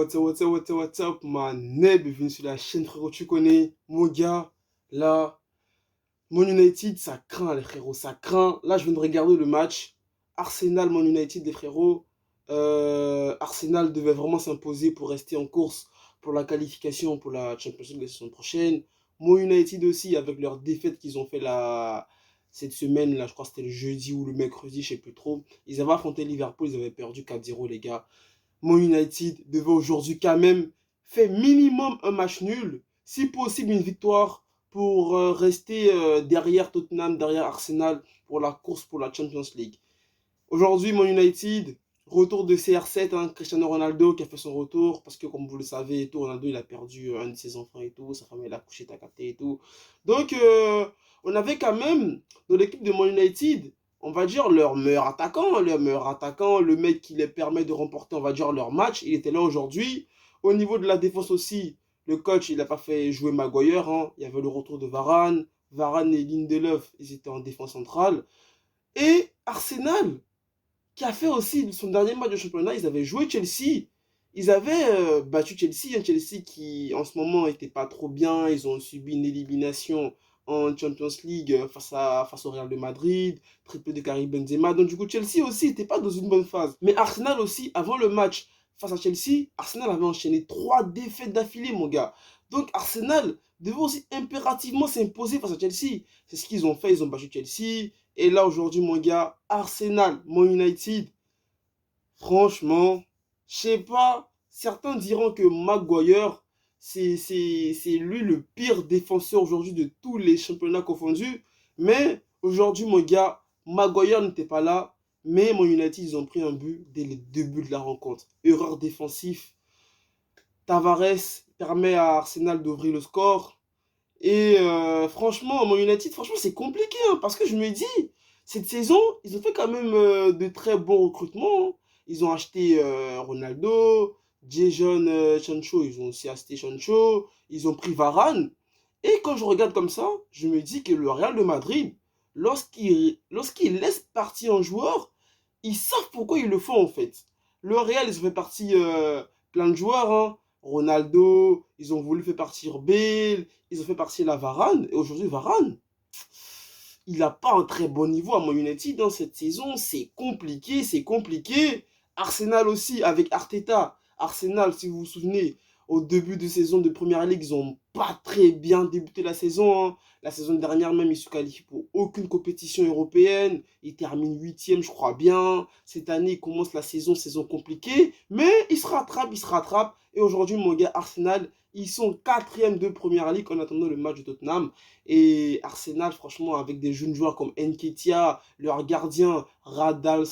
What's up, man? Bienvenue sur la chaîne, frérot, tu connais, mon gars, là, mon United, ça craint, les frérots, ça craint. Là, je viens de regarder le match, Arsenal, mon United, les frérots. Arsenal devait vraiment s'imposer pour rester en course pour la qualification pour la Champions League la saison prochaine. Mon United aussi, avec leur défaite qu'ils ont fait cette semaine, là, je crois que c'était le jeudi ou le mercredi, je sais plus trop. Ils avaient affronté Liverpool, ils avaient perdu 4-0, les gars. Mon United devait aujourd'hui quand même faire minimum un match nul, si possible une victoire pour rester derrière Tottenham, derrière Arsenal pour la course pour la Champions League. Aujourd'hui, mon United, retour de CR7, hein, Cristiano Ronaldo qui a fait son retour, parce que comme vous le savez, tout, Ronaldo il a perdu un de ses enfants et tout, sa femme elle a couché, t'as capté et tout. Donc, on avait quand même, dans l'équipe de mon United, on va dire leur meilleur attaquant, le mec qui les permet de remporter, on va dire, leur match, il était là aujourd'hui. Au niveau de la défense aussi, le coach, il n'a pas fait jouer Maguire, hein. Il y avait le retour de Varane, Varane et Lindelöf, ils étaient en défense centrale. Et Arsenal, qui a fait aussi son dernier match de championnat, ils avaient joué Chelsea. Ils avaient battu Chelsea, un Chelsea qui en ce moment n'était pas trop bien. Ils ont subi une élimination en Champions League face au Real de Madrid, triplé de Karim Benzema. Donc du coup, Chelsea aussi n'était pas dans une bonne phase. Mais Arsenal aussi, avant le match face à Chelsea, Arsenal avait enchaîné 3 défaites d'affilée, mon gars. Donc Arsenal devait aussi impérativement s'imposer face à Chelsea. C'est ce qu'ils ont fait, ils ont battu Chelsea. Et là, aujourd'hui, mon gars, Arsenal, mon United, franchement, je sais pas, certains diront que Maguire, c'est lui le pire défenseur aujourd'hui de tous les championnats confondus. Mais aujourd'hui, mon gars, Maguire n'était pas là. Mais mon United, ils ont pris un but dès le début de la rencontre. Erreur défensive. Tavares permet à Arsenal d'ouvrir le score. Et franchement, mon United, franchement, c'est compliqué, hein, parce que je me dis, cette saison, ils ont fait quand même de très bons recrutements, hein. Ils ont acheté Ronaldo, Jadon Sancho, ils ont aussi acheté Sancho, ils ont pris Varane. Et quand je regarde comme ça, je me dis que le Real de Madrid, lorsqu'il laisse partir un joueur, ils savent pourquoi ils le font en fait. Le Real, ils ont fait partir plein de joueurs, hein. Ronaldo, ils ont voulu faire partir Bale, ils ont fait partir la Varane. Et aujourd'hui, Varane, il n'a pas un très bon niveau à Man United dans cette saison. C'est compliqué, c'est compliqué. Arsenal aussi, avec Arteta. Arsenal, si vous vous souvenez, au début de saison de Première Ligue, ils n'ont pas très bien débuté la saison, hein. La saison dernière même, ils se qualifient pour aucune compétition européenne. Ils terminent 8e, je crois bien. Cette année, ils commencent la saison compliquée. Mais ils se rattrapent, ils se rattrapent. Et aujourd'hui, mon gars, Arsenal, ils sont 4e de Première Ligue en attendant le match de Tottenham. Et Arsenal, franchement, avec des jeunes joueurs comme Nketiah, leur gardien, Radalm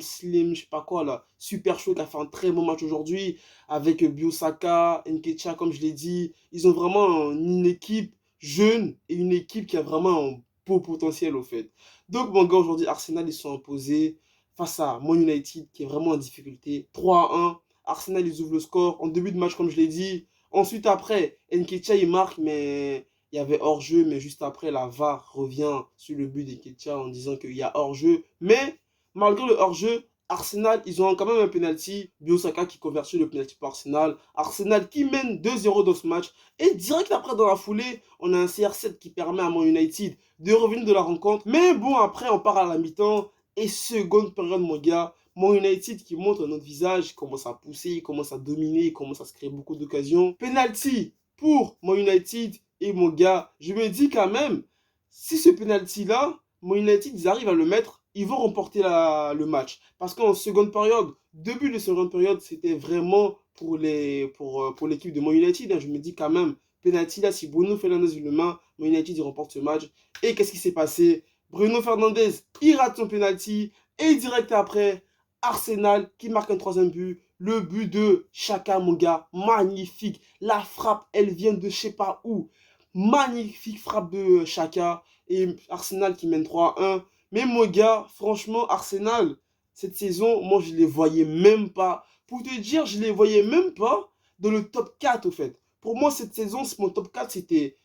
Slim, je sais pas quoi là, super chaud, qui a fait un très bon match aujourd'hui, avec Biosaka, Nketiah, comme je l'ai dit. Ils ont vraiment une équipe jeune et une équipe qui a vraiment un beau potentiel au fait. Donc, mon gars, aujourd'hui, Arsenal, ils sont imposés face à Man United, qui est vraiment en difficulté. 3-1. Arsenal, ils ouvrent le score en début de match, comme je l'ai dit. Ensuite, après, Nketiah, il marque, mais il y avait hors-jeu. Mais juste après, la VAR revient sur le but d'Nketiah en disant qu'il y a hors-jeu. Mais, malgré le hors-jeu, Arsenal, ils ont quand même un penalty. Biosaka qui convertit le penalty pour Arsenal. Arsenal qui mène 2-0 dans ce match. Et direct après, dans la foulée, on a un CR7 qui permet à Man United de revenir de la rencontre. Mais bon, après, on part à la mi-temps. Et seconde période, mon gars, Man United qui montre notre visage, il commence à pousser, il commence à dominer, il commence à se créer beaucoup d'occasions. Penalty pour Man United. Et mon gars, je me dis quand même, si ce penalty-là, Man United, ils arrivent à le mettre, ils vont remporter le match. Parce qu'en seconde période, début de seconde période, c'était vraiment pour l'équipe de Man United, hein. Je me dis quand même, penalty là, si Bruno Fernandes le main, Man United, il remporte ce match. Et qu'est-ce qui s'est passé? Bruno Fernandes, il rate son penalty. Et direct après, Arsenal qui marque un troisième but. Le but de Xhaka, mon gars, magnifique. La frappe, elle vient de je sais pas où. Magnifique frappe de Xhaka. Et Arsenal qui mène 3-1. Mais mon gars, franchement, Arsenal, cette saison, moi, je les voyais même pas. Pour te dire, je les voyais même pas dans le top 4, au fait. Pour moi, cette saison, mon top 4, c'était,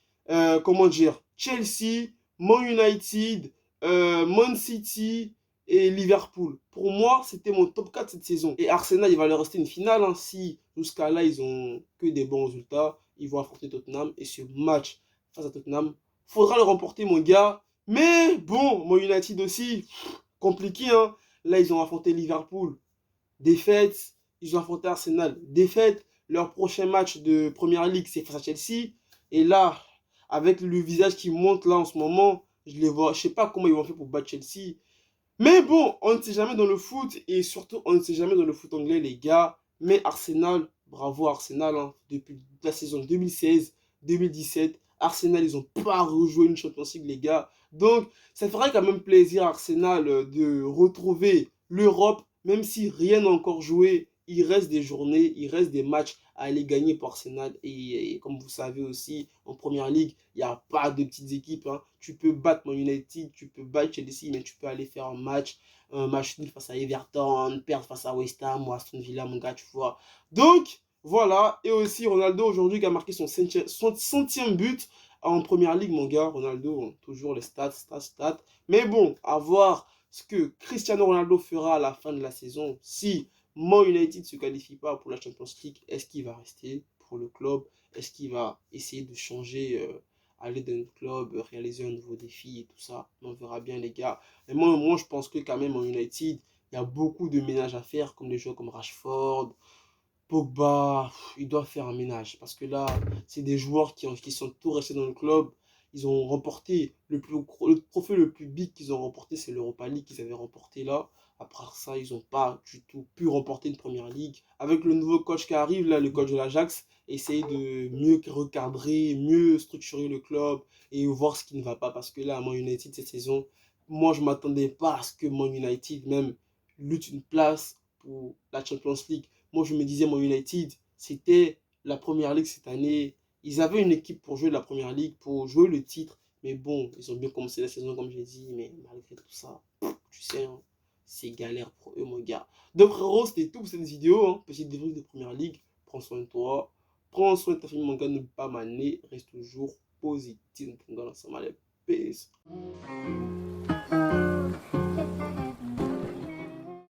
comment dire, Chelsea, Man United, Man City et Liverpool. Pour moi, c'était mon top 4 cette saison. Et Arsenal, il va leur rester une finale. Hein. Si jusqu'à là, ils ont que des bons résultats, ils vont affronter Tottenham. Et ce match face à Tottenham, faudra le remporter, mon gars. Mais bon, mon United aussi, compliqué. Hein. Là, ils ont affronté Liverpool. Défaite. Ils ont affronté Arsenal. Défaite. Leur prochain match de Première Ligue, c'est face à Chelsea. Et là, avec le visage qui monte là en ce moment, je les vois. Je sais pas comment ils vont faire pour battre Chelsea. Mais bon, on ne sait jamais dans le foot et surtout on ne sait jamais dans le foot anglais, les gars. Mais Arsenal, bravo Arsenal, hein, depuis la saison 2016-2017, Arsenal, ils n'ont pas rejoué une Champions League, les gars. Donc, ça ferait quand même plaisir à Arsenal de retrouver l'Europe, même si rien n'a encore joué. Il reste des journées, il reste des matchs à aller gagner pour Arsenal. Et comme vous savez aussi, en Première Ligue, il n'y a pas de petites équipes. Hein. Tu peux battre Man United, tu peux battre Chelsea, mais tu peux aller faire un match nul face à Everton, perdre face à West Ham ou Aston Villa, mon gars, tu vois. Donc, voilà. Et aussi, Ronaldo aujourd'hui qui a marqué son centième but en Première Ligue, mon gars. Ronaldo, hein, toujours les stats. Mais bon, à voir ce que Cristiano Ronaldo fera à la fin de la saison. Si Man United ne se qualifie pas pour la Champions League, est-ce qu'il va rester pour le club? Est-ce qu'il va essayer de changer, aller dans notre club, réaliser un nouveau défi et tout ça? On verra bien, les gars. Mais moi, je pense que quand même en United, il y a beaucoup de ménage à faire, comme des joueurs comme Rashford, Pogba. Ils doivent faire un ménage parce que là, c'est des joueurs qui sont tous restés dans le club. Ils ont remporté le trophée le plus big qu'ils ont remporté, c'est l'Europa League qu'ils avaient remporté là. Après ça, ils n'ont pas du tout pu remporter une première ligue. Avec le nouveau coach qui arrive, là, le coach de l'Ajax, essayer de mieux recadrer, mieux structurer le club et voir ce qui ne va pas. Parce que là, à Man United, cette saison, moi, je ne m'attendais pas à ce que Man United même lutte une place pour la Champions League. Moi, je me disais, Man United, c'était la première ligue cette année. Ils avaient une équipe pour jouer la première ligue, pour jouer le titre. Mais bon, ils ont bien commencé la saison, comme j'ai dit. Mais malgré tout ça, tu sais, hein, c'est galère pour eux, mon gars. Donc, frérot, c'était tout pour cette vidéo. Hein. Petit débrief de première ligue. Prends soin de toi. Prends soin de ta famille, mon gars. Ne pas maner. Reste toujours positif. Mon gars, ça m'a l'air. Peace.